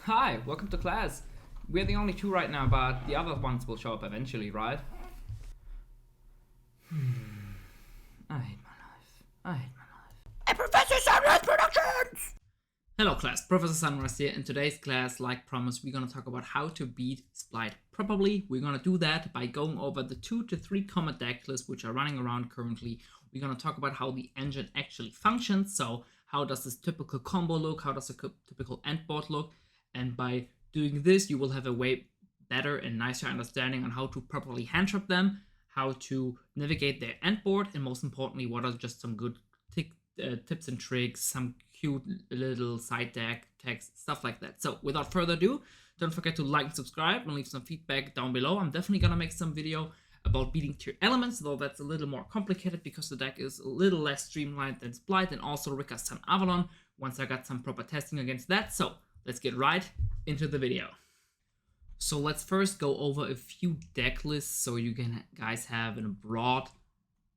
Hi, welcome to class. We're the only two right now, but the other ones will show up eventually, right? I hate my life. I hate my life. A Professor Sunreis Productions! Hello class, Professor Sunreis here. In today's class, like promised, we're gonna talk about how to beat Spright properly. We're gonna do that by going over the 2 to 3 common deck lists which are running around currently. We're gonna talk about how the engine actually functions. So how does this typical combo look? How does a typical end board look? And by doing this, you will have a way better and nicer understanding on how to properly hand trap them, how to navigate their end board, and most importantly, what are just some good tips and tricks, some cute little side deck text, stuff like that. So without further ado, don't forget to like and subscribe and leave some feedback down below. I'm definitely gonna make some video about beating tier elements, though that's a little more complicated because the deck is a little less streamlined than Spright and also Rika Sun Avalon once I got some proper testing against that. So let's get right into the video. So let's first go over a few deck lists so you can guys have a broad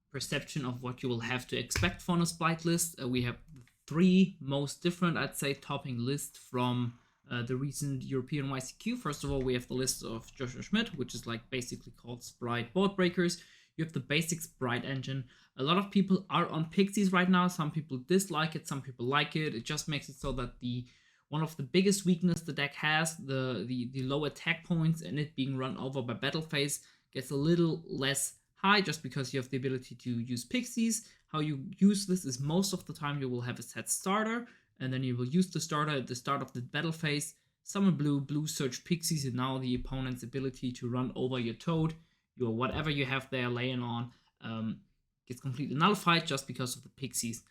perception of what you will have to expect from a Spright list. We have the 3 most different, I'd say, topping lists from the recent European YCQ. First of all, we have the list of Joshua Schmidt, which is like basically called Spright Board Breakers. You have the basic Spright engine. A lot of people are on Pixies right now. Some people dislike it, some people like it. It just makes it so that one of the biggest weakness the deck has, the low attack points and it being run over by battle phase, gets a little less high just because you have the ability to use Pixies. How you use this is most of the time you will have a set starter, and then you will use the starter at the start of the battle phase, summon blue search Pixies, and now the opponent's ability to run over your Toad, your whatever you have there laying on, gets completely nullified just because of the Pixies.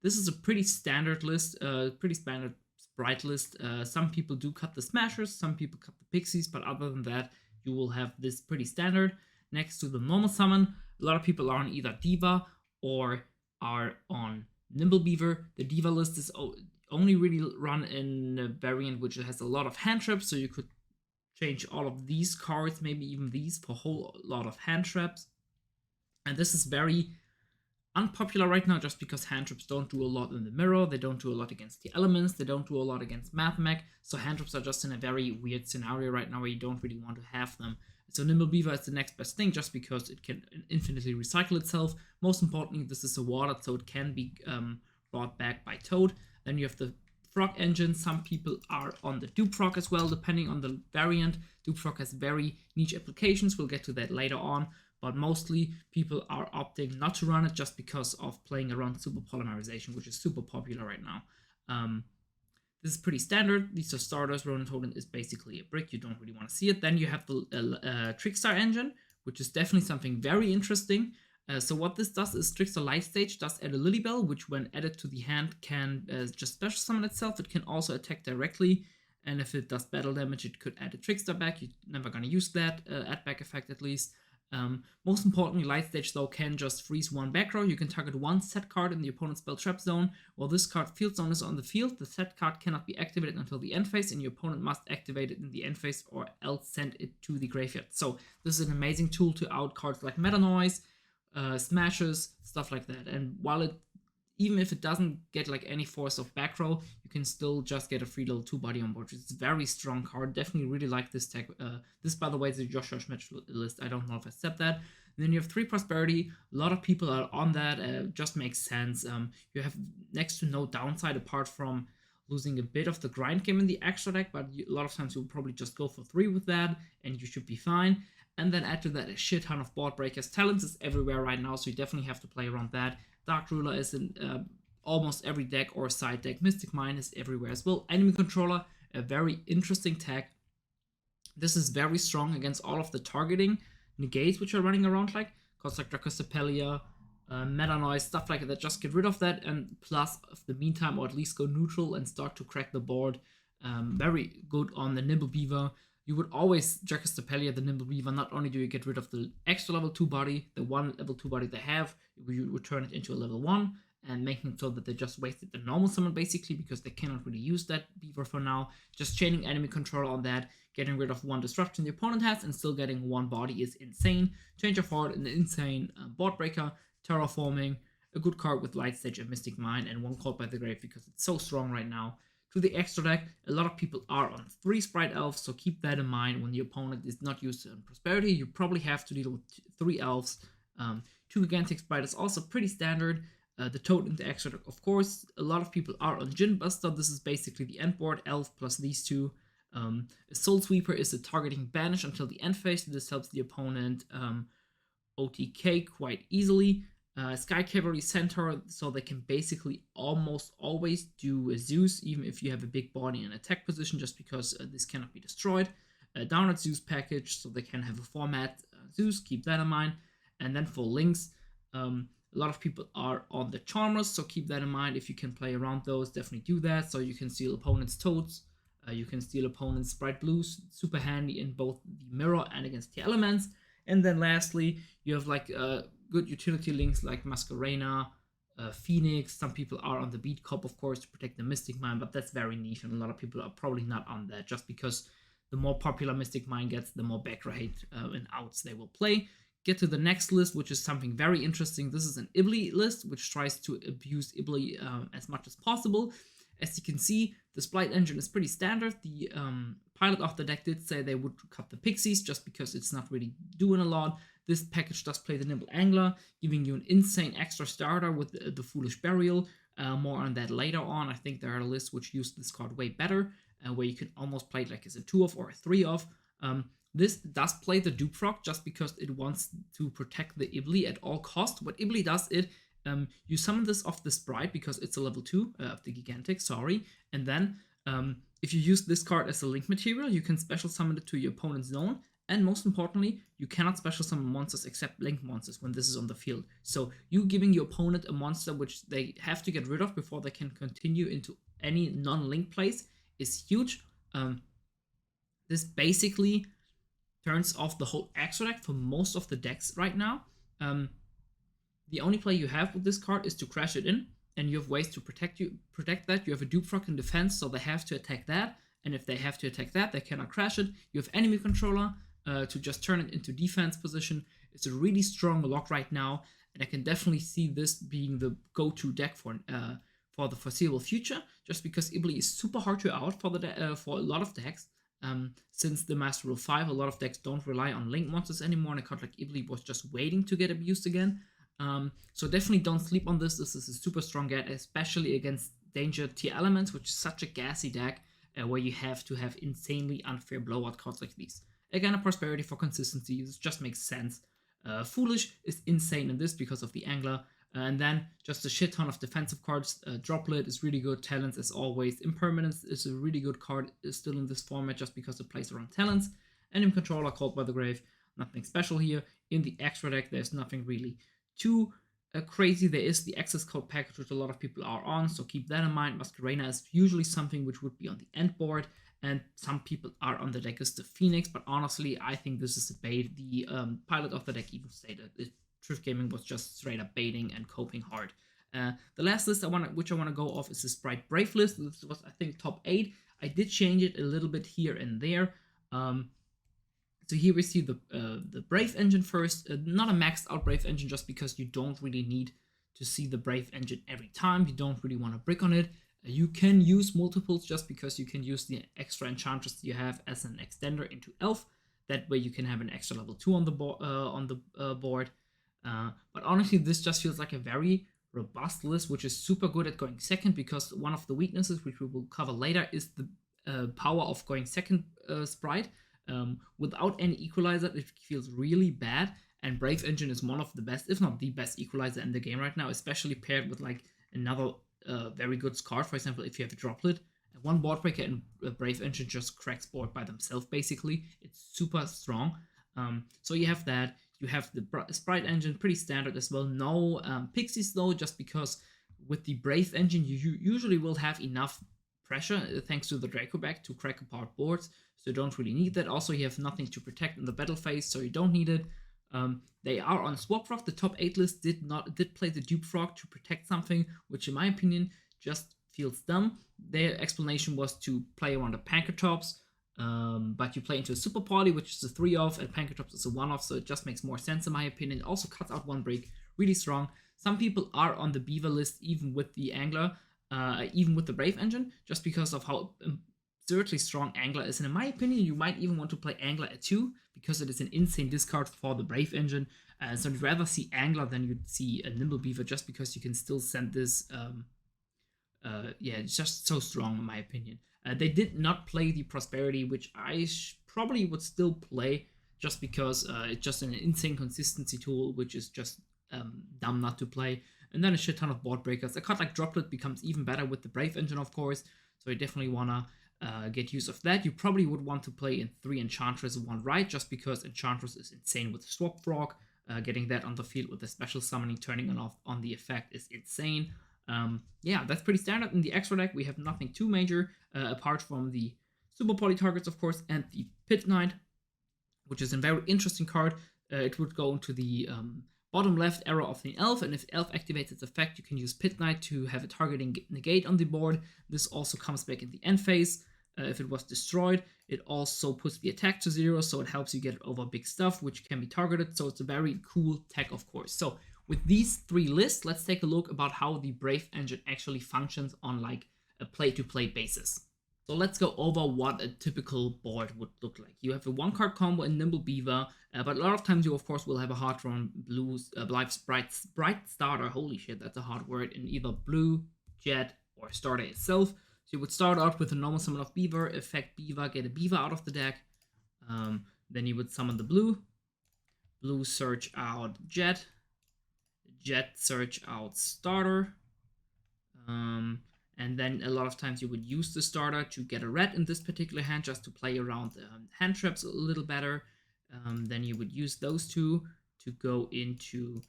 This is a pretty standard list, pretty standard Spright list. Some people do cut the Smashers, some people cut the Pixies, but other than that, you will have this pretty standard. Next to the normal summon, a lot of people are on either Diva or are on Nimble Beaver. The Diva list is only really run in a variant which has a lot of hand traps, so you could change all of these cards, maybe even these, for a whole lot of hand traps. And this is very unpopular right now just because hand traps don't do a lot in the mirror, they don't do a lot against the elements, they don't do a lot against Mathmech, so hand traps are just in a very weird scenario right now where you don't really want to have them. So Nimble Beaver is the next best thing just because it can infinitely recycle itself. Most importantly, this is a water, so it can be brought back by Toad. Then you have the Frog engine. Some people are on the Dupe Frog as well, depending on the variant. Dupe Frog has very niche applications, we'll get to that later on. But mostly people are opting not to run it just because of playing around super polymerization, which is super popular right now. This is pretty standard. These are starters. Ronin Totem is basically a brick. You don't really want to see it. Then you have the Trickstar engine, which is definitely something very interesting. So what this does is Trickstar Life Stage does add a Lilybell, which when added to the hand can just special summon itself. It can also attack directly. And if it does battle damage, it could add a Trickstar back. You're never going to use that add back effect at least. Most importantly, Light Stage though can just freeze one back row. You can target one set card in the opponent's spell trap zone. While this card field zone is on the field, the set card cannot be activated until the end phase, and your opponent must activate it in the end phase or else send it to the graveyard. So this is an amazing tool to out cards like Meta Noise, Smashes, stuff like that. And while even if it doesn't get like any force of back row, you can still just get a free level 2 body on board. It's a very strong card. Definitely really like this tech. This, by the way, is a Joshua Schmidt list. I don't know if I said that. And then you have 3 Prosperity. A lot of people are on that. Just makes sense. You have next to no downside apart from losing a bit of the grind game in the extra deck, but a lot of times you'll probably just go for 3 with that, and you should be fine. And then add to that a shit ton of board breakers. Talents is everywhere right now, so you definitely have to play around that. Dark Ruler is in almost every deck or side deck. Mystic Mine is everywhere as well. Enemy Controller, a very interesting tech. This is very strong against all of the targeting negates which are running around, like cards like Dracostapelia, Meta Noise, stuff like that. Just get rid of that, and plus, of the meantime, or at least go neutral and start to crack the board. Very good on the Nimble Beaver. You would always Dracostapelia the Nimble Beaver. Not only do you get rid of the extra level 2 body, the one level 2 body they have, you would turn it into a level 1, and making it so that they just wasted the normal summon basically because they cannot really use that Beaver for now. Just chaining enemy control on that, getting rid of 1 disruption the opponent has, and still getting 1 body is insane. Change of Heart, an insane board breaker. Terraforming, a good card with Light Stage and Mystic Mine, and 1 Caught by the Grave because it's so strong right now. To the extra deck, a lot of people are on 3 Spright Elves, so keep that in mind when the opponent is not used to Prosperity. You probably have to deal with 3 Elves. 2 Gigantic Spright is also pretty standard. The Toad in the extra deck, of course. A lot of people are on Djinn Buster. This is basically the end board, Elf plus these 2. A Soul Sweeper is a targeting banish until the end phase. This helps the opponent OTK quite easily. Sky Cavalry Centaur, so they can basically almost always do a Zeus, even if you have a big body in attack position, just because this cannot be destroyed. Downward Zeus package, so they can have a format Zeus, keep that in mind. And then for links, a lot of people are on the Charmers, so keep that in mind. If you can play around those, definitely do that. So you can steal opponents' Toads, you can steal opponents' Spright Blues, super handy in both the mirror and against the elements. And then lastly, you have like good utility links like Masquerena, Phoenix. Some people are on the Beat Cop, of course, to protect the Mystic Mine, but that's very niche, and a lot of people are probably not on that, just because the more popular Mystic Mine gets, the more back rate and outs they will play. Get to the next list, which is something very interesting. This is an Ibly list, which tries to abuse Ibly as much as possible. As you can see, the Spright engine is pretty standard. The pilot of the deck did say they would cut the Pixies, just because it's not really doing a lot. This package does play the Nimble Angler, giving you an insane extra starter with the Foolish Burial. More on that later on. I think there are lists which use this card way better, where you can almost play it like as a 2-of or a 3-of. This does play the Dupe Frog just because it wants to protect the Ibly at all costs. What Ibly does, you summon this off the Spright because it's a level 2 of the Gigantic, and then if you use this card as a link material, you can special summon it to your opponent's zone, and most importantly, you cannot special summon monsters except link monsters when this is on the field. So you giving your opponent a monster which they have to get rid of before they can continue into any non-link plays is huge. This basically turns off the whole extra deck for most of the decks right now. The only play you have with this card is to crash it in, and you have ways to protect that. You have a Dupe Frog in defense, so they have to attack that, and if they have to attack that, they cannot crash it. You have enemy controller to just turn it into defense position. It's a really strong lock right now, and I can definitely see this being the go-to deck for the foreseeable future, just because Ibly is super hard to out for a lot of decks. Since the Master Rule 5, a lot of decks don't rely on link monsters anymore, and a card like Ibly was just waiting to get abused again. So definitely don't sleep on this. This is a super strong get, especially against Danger Tier Elements, which is such a gassy deck where you have to have insanely unfair blowout cards like these. Again, a Prosperity for consistency. This just makes sense. Foolish is insane in this because of the Angler. And then just a shit ton of defensive cards. Droplet is really good. Talents, as always. Impermanence is a really good card still in this format just because it plays around Talents. Enemy Controller, Called by the Grave. Nothing special here. In the extra deck, there's nothing really too crazy. There is the access code package, which a lot of people are on, so keep that in mind. Masquerena is usually something which would be on the end board, and some people are on the deck as the Phoenix, but honestly, I think this is a bait. The pilot of the deck even stated Truth Gaming was just straight up baiting and coping hard. The last list which I want to go off is the Spright Brave list. This was, I think, top 8. I did change it a little bit here and there. So here we see the Brave engine first. Not a maxed out Brave engine, just because you don't really need to see the Brave engine every time. You don't really want to brick on it. You can use multiples just because you can use the extra enchantress you have as an extender into Elf. That way you can have an extra level 2 on the board. But honestly, this just feels like a very robust list, which is super good at going second, because one of the weaknesses, which we will cover later, is the power of going second Spright. Without any equalizer, it feels really bad, and Brave Engine is one of the best, if not the best equalizer in the game right now, especially paired with like another very good card. For example, if you have a Droplet, one board breaker and Brave Engine just cracks board by themselves, basically. It's super strong. So you have that. You have the Spright engine, pretty standard as well. No Pixies though, just because with the Brave engine, you usually will have enough pressure thanks to the Draco back to crack apart boards. So you don't really need that. Also, you have nothing to protect in the battle phase, so you don't need it. They are on Swap Frog. The top 8 list did play the Dupe Frog to protect something, which in my opinion just feels dumb. Their explanation was to play around the Pankratops, but you play into a Super Party, which is a 3-off, and Pankratops is a 1-off, so it just makes more sense in my opinion. It also cuts out one break, really strong. Some people are on the Beaver list even with the Angler. even with the Brave engine, just because of how absurdly strong Angler is. And in my opinion, you might even want to play Angler at 2, because it is an insane discard for the Brave engine. So I'd rather see Angler than you'd see a Nimble Beaver, just because you can still send this. Yeah, it's just so strong in my opinion. They did not play the Prosperity, which I probably would still play, just because it's just an insane consistency tool, which is just dumb not to play. And then a shit ton of board breakers. A card like Droplet becomes even better with the Brave engine, of course, so you definitely wanna get use of that. You probably would want to play in 3 Enchantress and 1 Right, just because Enchantress is insane with Swap Frog. Getting that on the field with the special summoning, turning it off on the effect is insane. Yeah, that's pretty standard. In the extra deck, we have nothing too major, apart from the Super Poly targets, of course, and the Pit Knight, which is a very interesting card. It would go into the bottom left arrow of the elf, and if elf activates its effect, you can use Pit Knight to have a targeting negate on the board. This also comes back in the end phase. If it was destroyed, it also puts the attack to 0, so it helps you get over big stuff, which can be targeted. So it's a very cool tech, of course. So with these 3 lists, let's take a look about how the Brave engine actually functions on like a play-to-play basis. So let's go over what a typical board would look like. You have a 1-card combo in Nimble Beaver, but a lot of times you of course will have a hard drawn blue Live Spright starter. Holy shit, that's a hard word. In either blue, jet, or starter itself. So you would start out with a normal summon of Beaver, effect Beaver, get a Beaver out of the deck. Then you would summon the blue. Blue search out jet. Jet search out starter. And then a lot of times you would use the starter to get a red in this particular hand, just to play around hand traps a little better. Then you would use those 2 to go into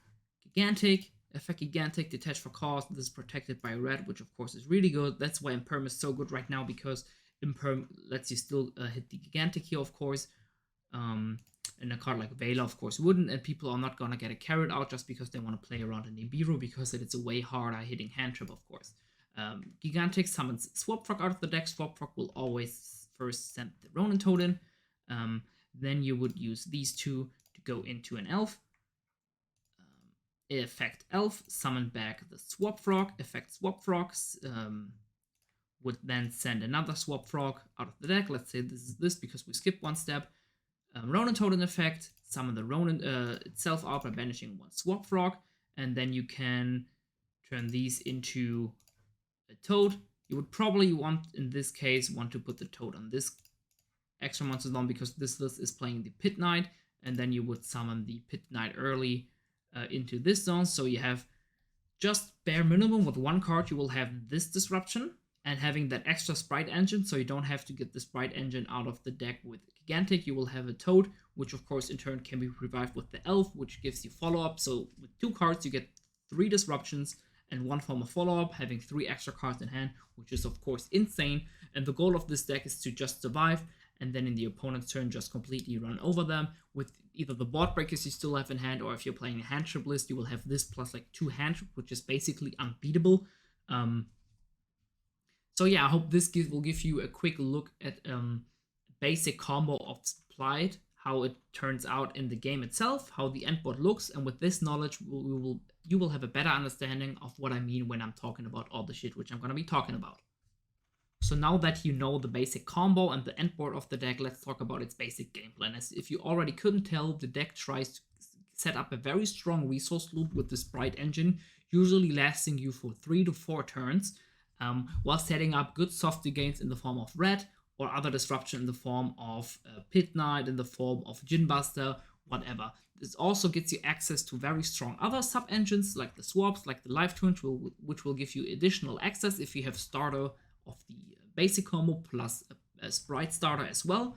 Gigantic. Effect Gigantic, detach for cost. This is protected by red, which of course is really good. That's why Imperm is so good right now, because Imperm lets you still hit the Gigantic here, of course. And a card like Vela, of course, wouldn't, and people are not gonna get a carrot out just because they want to play around a Nibiru, because it's a way harder hitting hand trap, of course. Gigantic summons Swap Frog out of the deck. Swap Frog will always first send the Ronin Toad in. Then you would use these 2 to go into an elf. Effect elf, summon back the Swap Frog. Effect Swap Frogs would then send another Swap Frog out of the deck. Let's say this is this, because we skipped 1 step. Ronin Toad in effect, summon the Ronin itself out by banishing 1 Swap Frog, and then you can turn these into a Toad. You would probably want, in this case, to put the Toad on this extra monster zone, because this list is playing the Pit Knight, and then you would summon the Pit Knight early into this zone. So you have just bare minimum with 1 card, you will have this disruption, and having that extra Spright engine, so you don't have to get the Spright engine out of the deck with Gigantic. You will have a Toad, which of course in turn can be revived with the Elf, which gives you follow-up. So with 2 cards, you get 3 disruptions and 1 form of follow-up, having 3 extra cards in hand, which is of course insane. And the goal of this deck is to just survive, and then in the opponent's turn just completely run over them with either the board breakers you still have in hand, or if you're playing a hand trap list, you will have this plus like 2 hand trap, which is basically unbeatable. So yeah, I hope this will give you a quick look at basic combo of Spright, how it turns out in the game itself, how the end board looks, and with this knowledge, you will have a better understanding of what I mean when I'm talking about all the shit which I'm going to be talking about. So now that you know the basic combo and the end board of the deck, let's talk about its basic game plan. As if you already couldn't tell, the deck tries to set up a very strong resource loop with the Spright engine, usually lasting you for 3 to 4 turns, while setting up good softy gains in the form of red, or other disruption in the form of Pit Knight, in the form of Djinn Buster, whatever. This also gets you access to very strong other sub-engines, like the swaps, like the Life Twin, which will give you additional access if you have starter of the basic combo plus a Spright starter as well.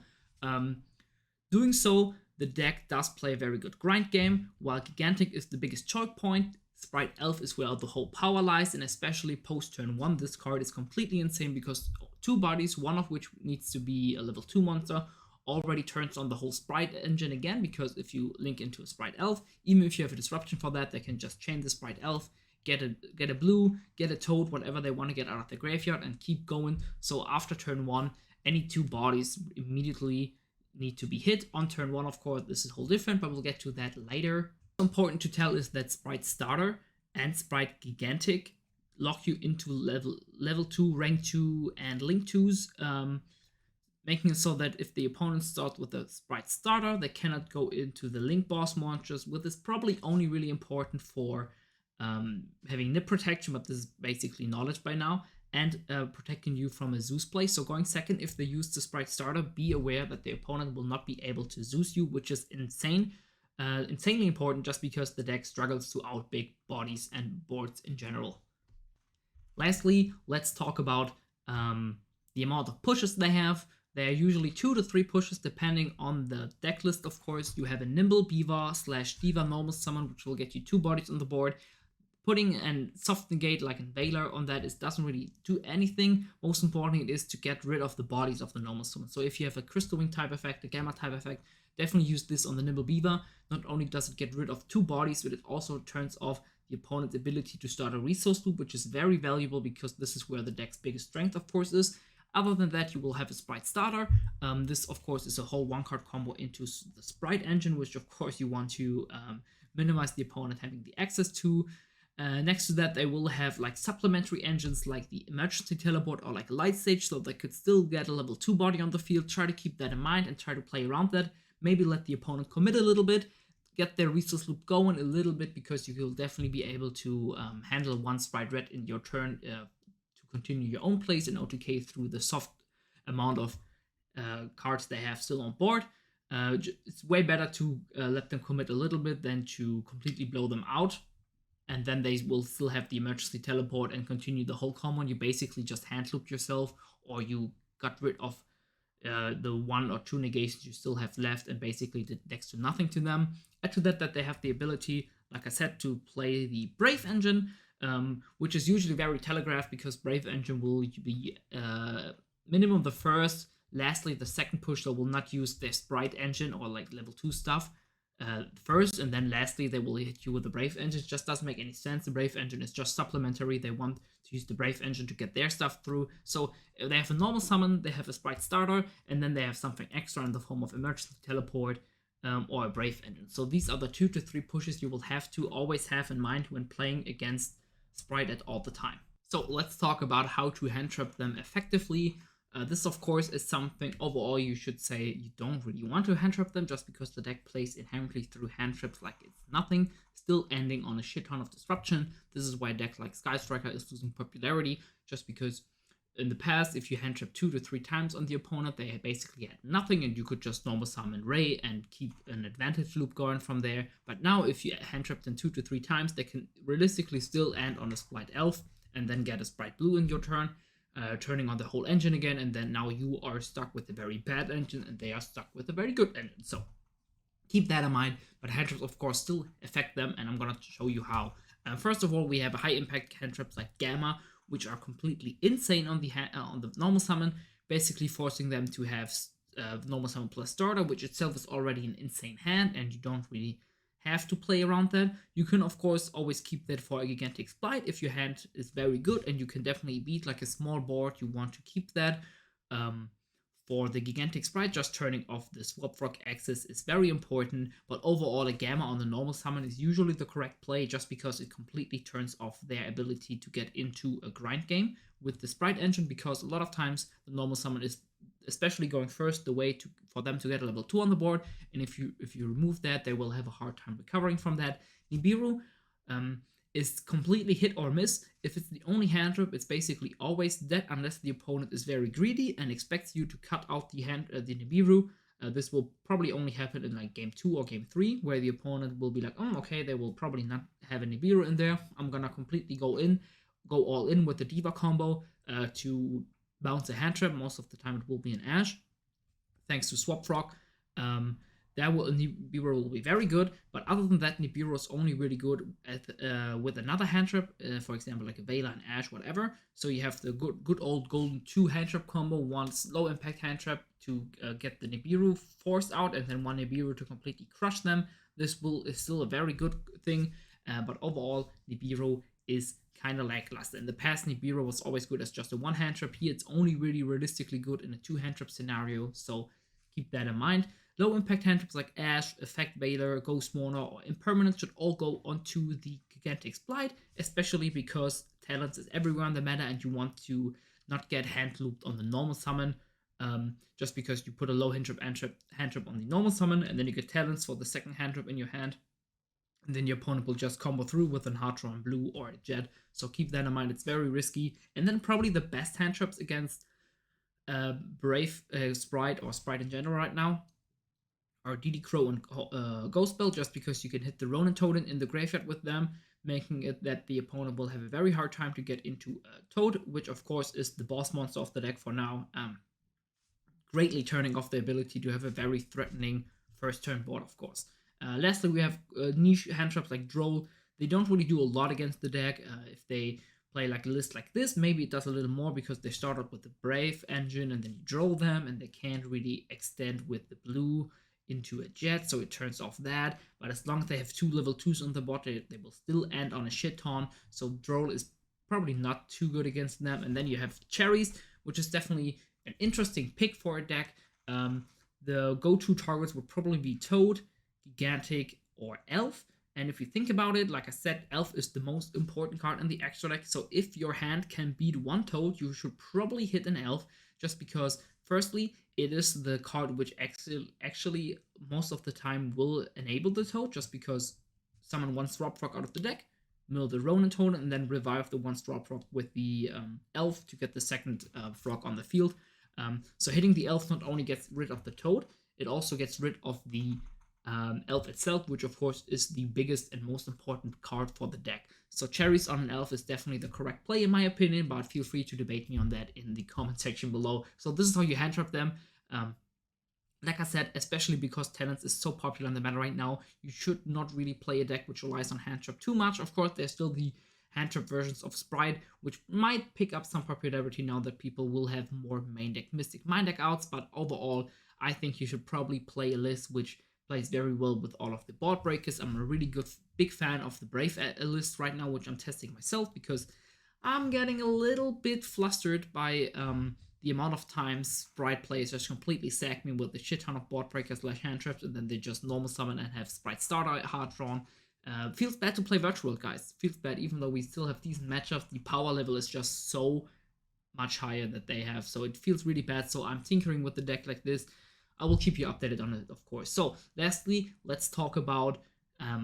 Doing so, the deck does play a very good grind game. While Gigantic is the biggest choke point, Spright Elf is where the whole power lies, and especially post turn 1, this card is completely insane because 2 bodies, one of which needs to be a level 2 monster, already turns on the whole Spright engine again, because if you link into a Spright Elf, even if you have a disruption for that, they can just chain the Spright Elf, get a blue, get a Toad, whatever they want to get out of the graveyard, and keep going. So after turn 1, any 2 bodies immediately need to be hit. On turn 1, of course, this is whole different, but we'll get to that later. Important to tell is that Spright Starter and Spright Gigantic lock you into level 2, rank 2, and link 2s, making it so that if the opponent starts with a Spright starter, they cannot go into the link boss monsters, which is probably only really important for having nip protection, but this is basically knowledge by now, and protecting you from a Zeus play. So going second, if they use the Spright starter, be aware that the opponent will not be able to Zeus you, which is insanely important just because the deck struggles to out big bodies and boards in general. Lastly, let's talk about the amount of pushes they have. There are usually 2 to 3 pushes depending on the deck list, of course. You have a Nimble Beaver / Diva normal summon, which will get you 2 bodies on the board. Putting a soft negate like a Veiler on that doesn't really do anything. Most importantly, it is to get rid of the bodies of the normal summon. So if you have a Crystal Wing type effect, a Gamma type effect, definitely use this on the Nimble Beaver. Not only does it get rid of 2 bodies, but it also turns off the opponent's ability to start a resource loop, which is very valuable because this is where the deck's biggest strength, of course, is. Other than that, you will have a Spright starter. This, of course, is a whole 1-card combo into the Spright engine, which, of course, you want to minimize the opponent having the access to. Next to that, they will have like supplementary engines like the emergency teleport or like a light stage, so they could still get a level 2 body on the field. Try to keep that in mind and try to play around that. Maybe let the opponent commit a little bit, get their resource loop going a little bit, because you will definitely be able to handle 1 Spright red in your turn to continue your own plays in OTK through the soft amount of cards they have still on board. It's way better to let them commit a little bit than to completely blow them out. And then they will still have the emergency teleport and continue the whole combo. You basically just hand looped yourself, or you got rid of the 1 or 2 negations you still have left and basically did next to nothing to them. Add to that they have the ability, like I said, to play the Brave engine, which is usually very telegraphed because Brave engine will be minimum the first, lastly the second push, so will not use their Spright engine or like level 2 stuff first, and then lastly they will hit you with the Brave engine. It just doesn't make any sense. The Brave engine is just supplementary. They want to use the Brave engine to get their stuff through. So they have a normal summon, they have a Spright starter, and then they have something extra in the form of emergency teleport or a Brave engine. So these are the 2 to 3 pushes you will have to always have in mind when playing against Spright at all the time. So let's talk about how to hand trap them effectively. This, of course, is something overall you should say you don't really want to hand trap them, just because the deck plays inherently through hand traps like it's nothing, still ending on a shit ton of disruption. This is why a deck like Sky Striker is losing popularity, just because in the past, if you hand trap 2 to 3 times on the opponent, they basically had nothing and you could just normal summon Ray and keep an advantage loop going from there. But now if you hand trap them 2 to 3 times, they can realistically still end on a Spright Elf and then get a Spright Blue in your turn. Turning on the whole engine again, and then now you are stuck with a very bad engine and they are stuck with a very good engine. So keep that in mind, but hand traps of course still affect them, and I'm gonna show you how. First of all, we have a high impact hand traps like Gamma, which are completely insane on the normal summon, basically forcing them to have normal summon plus starter, which itself is already an insane hand, and you don't really have to play around that. You can of course always keep that for a gigantic Spright if your hand is very good and you can definitely beat like a small board. You want to keep that. For the gigantic Spright, just turning off the Swap Frog access is very important, but overall a Gamma on the normal summon is usually the correct play, just because it completely turns off their ability to get into a grind game with the Spright engine, because a lot of times the normal summon is, especially going first, the way for them to get a level 2 on the board, and if you remove that, they will have a hard time recovering from that. Nibiru is completely hit or miss. If it's the only hand trap, it's basically always dead unless the opponent is very greedy and expects you to cut out the Nibiru. This will probably only happen in like game 2 or game 3, where the opponent will be like, oh, okay, they will probably not have a Nibiru in there. I'm gonna completely go all in with the Diva combo to bounce a hand trap. Most of the time it will be an Ash, thanks to Swap Frog. Nibiru will be very good, but other than that, Nibiru is only really good with another hand trap, for example, like a Veiler and Ash, whatever. So you have the good old golden 2 hand trap combo, 1 low impact hand trap to get the Nibiru forced out, and then 1 Nibiru to completely crush them. This is still a very good thing, but overall, Nibiru is kind of lackluster. In the past, Nibiru was always good as just a 1 hand trap. Here, it's only really realistically good in a 2 hand trap scenario, so keep that in mind. low impact hand traps like Ash, Effect Veiler, Ghost Mourner, or Impermanence should all go onto the gigantic Spright, especially because talents is everywhere on the meta and you want to not get hand looped on the normal summon. Just because you put a low hand trap on the normal summon, and then you get talents for the second hand trap in your hand, and then your opponent will just combo through with an hard draw on blue or a jet. So keep that in mind, it's very risky. And then probably the best hand traps against Brave Spright or Spright in general right now are DD Crow and Ghost Bell, just because you can hit the Ronin Totem in the graveyard with them, making it that the opponent will have a very hard time to get into Toad, which of course is the boss monster of the deck for now. Greatly turning off the ability to have a very threatening first turn board, of course. Lastly, we have niche hand traps like Droll. They don't really do a lot against the deck. If they play like a list like this, maybe it does a little more because they start out with the Brave engine and then you Droll them, and they can't really extend with the blue into a jet, so it turns off that. But as long as they have 2 level 2s on the board, they will still end on a shit ton. So Droll is probably not too good against them. And then you have Cherries, which is definitely an interesting pick for a deck. The go-to targets would probably be Toad, Gigantic, or Elf. And if you think about it, like I said, Elf is the most important card in the extra deck. So if your hand can beat one Toad, you should probably hit an Elf, just because, firstly, it is the card which actually most of the time will enable the Toad, just because summon one Swap Frog out of the deck, mill the Ronin Toad, and then revive the one Swap Frog with the Elf to get the second frog on the field. So hitting the Elf not only gets rid of the Toad, it also gets rid of the Elf itself, which of course is the biggest and most important card for the deck. So Cherries on an Elf is definitely the correct play in my opinion, but feel free to debate me on that in the comment section below. So this is how you hand trap them. Like I said, especially because Talents is so popular in the meta right now, you should not really play a deck which relies on hand trap too much. Of course, there's still the hand trap versions of Spright, which might pick up some popularity now that people will have more main deck Mystic Mind deck outs, but overall, I think you should probably play a list which plays very well with all of the board breakers. I'm a really big fan of the Brave list right now, which I'm testing myself because I'm getting a little bit flustered by the amount of times Spright players just completely sack me with a shit ton of board breakers / hand traps, and then they just normal summon and have Spright starter hard drawn. Feels bad to play virtual, guys. Feels bad, even though we still have decent matchups. The power level is just so much higher that they have, so it feels really bad. So I'm tinkering with the deck like this. I will keep you updated on it, of course. So lastly, let's talk about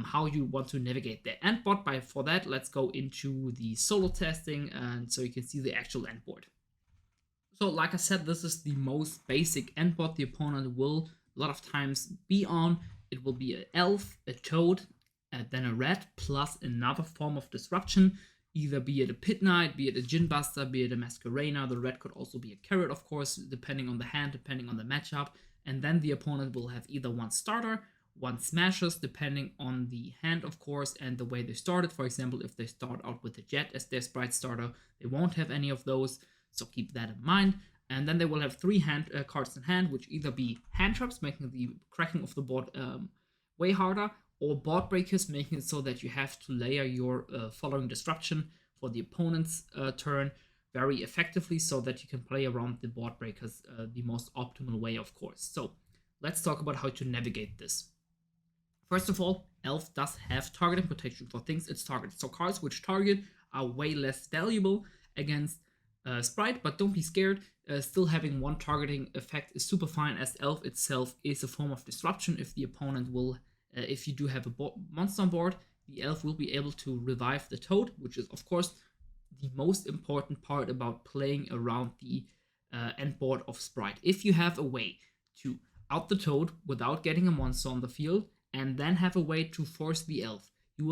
how you want to navigate the end board. For that, let's go into the solo testing, and so you can see the actual end board. So like I said, this is the most basic end board the opponent will a lot of times be on. It will be an Elf, a Toad, then a Red, plus another form of disruption, either be it a Pit Knight, be it a Djinn Buster, be it a Masquerena. The Red could also be a Carrot, of course, depending on the hand, depending on the matchup. And then the opponent will have either one starter, one smashes, depending on the hand, of course, and the way they started. For example, if they start out with a Jet as their Spright starter, they won't have any of those, so keep that in mind. And then they will have 3 cards in hand, which either be hand traps, making the cracking of the board way harder, or board breakers, making it so that you have to layer your following disruption for the opponent's turn very effectively, so that you can play around the board breakers the most optimal way, of course. So let's talk about how to navigate this. First of all, Elf does have targeting protection for things it's targeted. So cards which target are way less valuable against Spright, but don't be scared. Still having one targeting effect is super fine, as Elf itself is a form of disruption. If the opponent will, if you do have a monster on board, the Elf will be able to revive the Toad, which is of course the most important part about playing around the end board of Spright. If you have a way to out the Toad without getting a monster on the field, and then have a way to force the Elf, you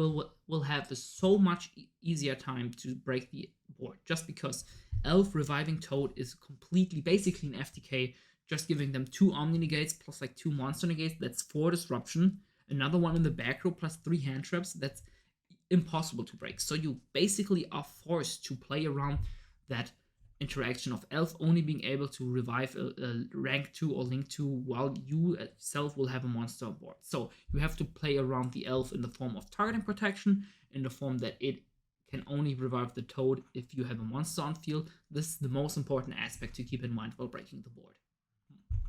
will have a so much easier time to break the board, just because Elf reviving Toad is completely, basically an FTK, just giving them 2 Omni Negates plus like 2 Monster Negates. That's 4 disruption, another one in the back row plus 3 hand traps. That's impossible to break. So you basically are forced to play around that interaction of Elf only being able to revive a rank 2 or link 2 while you itself will have a monster on board. So you have to play around the Elf in the form of targeting protection, in the form that it can only revive the Toad if you have a monster on field. This is the most important aspect to keep in mind while breaking the board.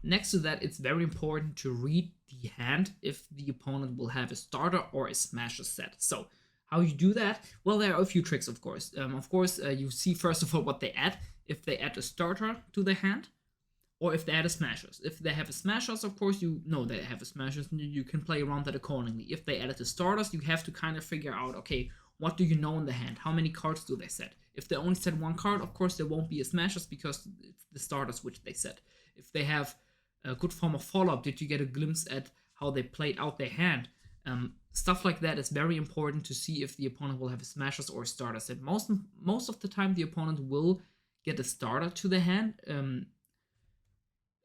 Next to that, it's very important to read the hand if the opponent will have a starter or a smasher set. So how you do that? Well, there are a few tricks, of course. You see first of all what they add. If they add a starter to their hand, or if they add a smashers. If they have a smashers, of course, you know they have a smashers, and you can play around that accordingly. If they added the starters, you have to kind of figure out, okay, what do you know in the hand? How many cards do they set? If they only set one card, of course, there won't be a smashers because it's the starters which they set. If they have a good form of follow-up, did you get a glimpse at how they played out their hand? Stuff like that is very important to see if the opponent will have a smashers or a starter set. Most of the time, the opponent will get a starter to the hand,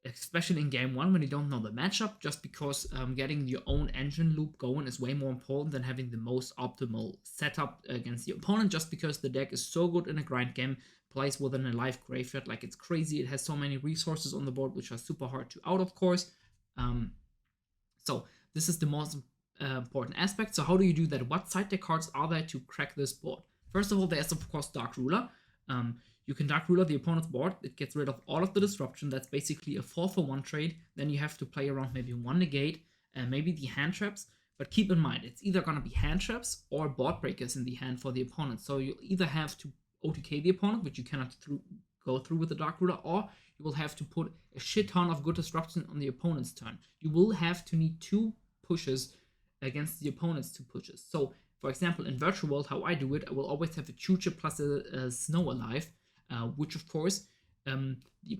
especially in game 1 when you don't know the matchup, just because getting your own engine loop going is way more important than having the most optimal setup against the opponent, just because the deck is so good in a grind game, plays within a live graveyard like it's crazy. It has so many resources on the board which are super hard to out, of course. So this is the most important aspect. So how do you do that? What side deck cards are there to crack this board? First of all, there's of course Dark Ruler. You can Dark Ruler the opponent's board. It gets rid of all of the disruption. That's basically a 4-for-1 trade. Then you have to play around maybe 1 negate and maybe the hand traps. But keep in mind, it's either going to be hand traps or board breakers in the hand for the opponent. So you'll either have to OTK the opponent, which you cannot go through with the Dark Ruler, or you will have to put a shit ton of good disruption on the opponent's turn. You will have to need 2 pushes against the opponent's 2 pushes. So, for example, in Virtual World, how I do it, I will always have a Choo-Choo plus a Snow alive. Which of course,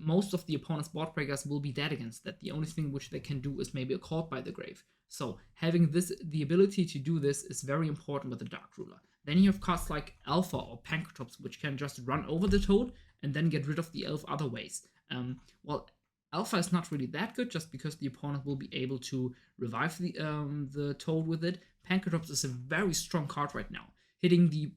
most of the opponent's board breakers will be dead against that. The only thing which they can do is maybe a Caught by the Grave. So having the ability to do this is very important with the Dark Ruler. Then you have cards like Alpha or Pankratops, which can just run over the Toad and then get rid of the Elf other ways. Well, Alpha is not really that good, just because the opponent will be able to revive the Toad with it. Pankratops is a very strong card right now, hitting the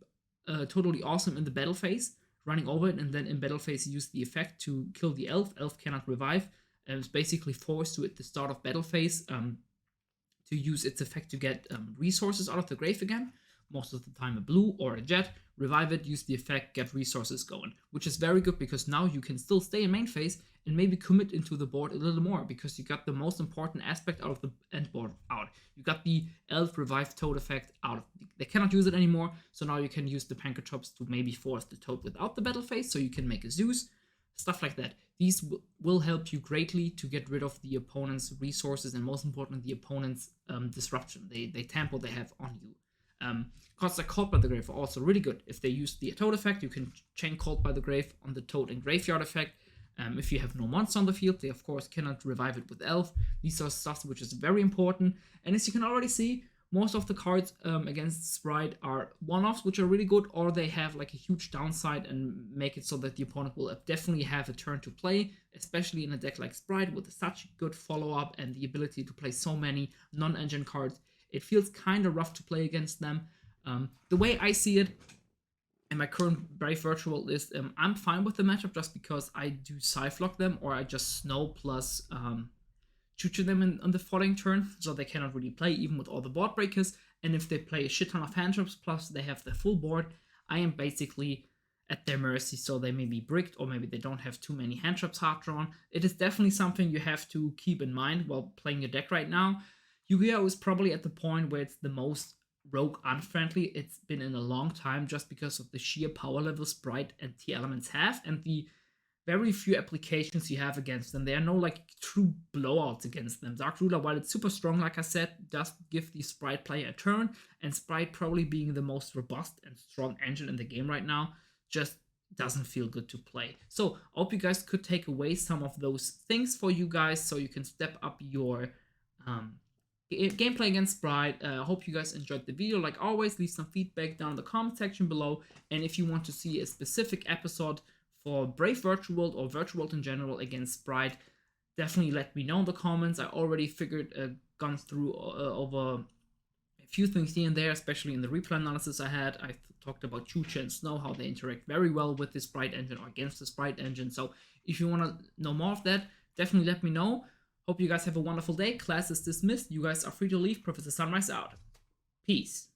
totally awesome in the battle phase, running over it, and then in battle phase use the effect to kill the elf. Elf cannot revive, and it's basically forced to at the start of battle phase to use its effect to get resources out of the grave again. Most of the time a blue or a jet, revive it, use the effect, get resources going, which is very good because now you can still stay in main phase and maybe commit into the board a little more because you got the most important aspect out of the end board out. You got the elf revive toad effect out. They cannot use it anymore, so now you can use the Pankratops to maybe force the toad without the battle phase, so you can make a Zeus, stuff like that. These will help you greatly to get rid of the opponent's resources and most importantly the opponent's disruption, the tempo they have on you. Cards like Caught by the Grave are also really good. If they use the Toad effect, you can chain Caught by the Grave on the Toad and Graveyard effect. If you have no monster on the field, they of course cannot revive it with Elf. These are stuff which is very important. And as you can already see, most of the cards against Spright are one-offs, which are really good, or they have like a huge downside and make it so that the opponent will definitely have a turn to play, especially in a deck like Spright with such good follow-up and the ability to play so many non-engine cards. It feels kind of rough to play against them. The way I see it in my current Brave Virtual is I'm fine with the matchup just because I do Cyflock them or I just Snow plus Choo-Choo them on the following turn, so they cannot really play even with all the board breakers. And if they play a shit ton of hand traps plus they have the full board, I am basically at their mercy, so they may be bricked or maybe they don't have too many hand traps hard drawn. It is definitely something you have to keep in mind while playing your deck right now. Yu-Gi-Oh! Is probably at the point where it's the most rogue unfriendly it's been in a long time, just because of the sheer power level Spright and T elements have and the very few applications you have against them. There are no like true blowouts against them. Dark Ruler, while it's super strong, like I said, does give the Spright player a turn, and Spright probably being the most robust and strong engine in the game right now just doesn't feel good to play. So I hope you guys could take away some of those things for you guys so you can step up your gameplay against Spright. I hope you guys enjoyed the video. Like always, leave some feedback down in the comment section below. And if you want to see a specific episode for Brave Virtual World or Virtual World in general against Spright, definitely let me know in the comments. I already gone through over a few things here and there, especially in the replay analysis I had. I talked about Choo-Choo and Snow, how they interact very well with the Spright engine or against the Spright engine. So if you want to know more of that, definitely let me know. Hope you guys have a wonderful day. Class is dismissed. You guys are free to leave. Professor Sunreis out. Peace.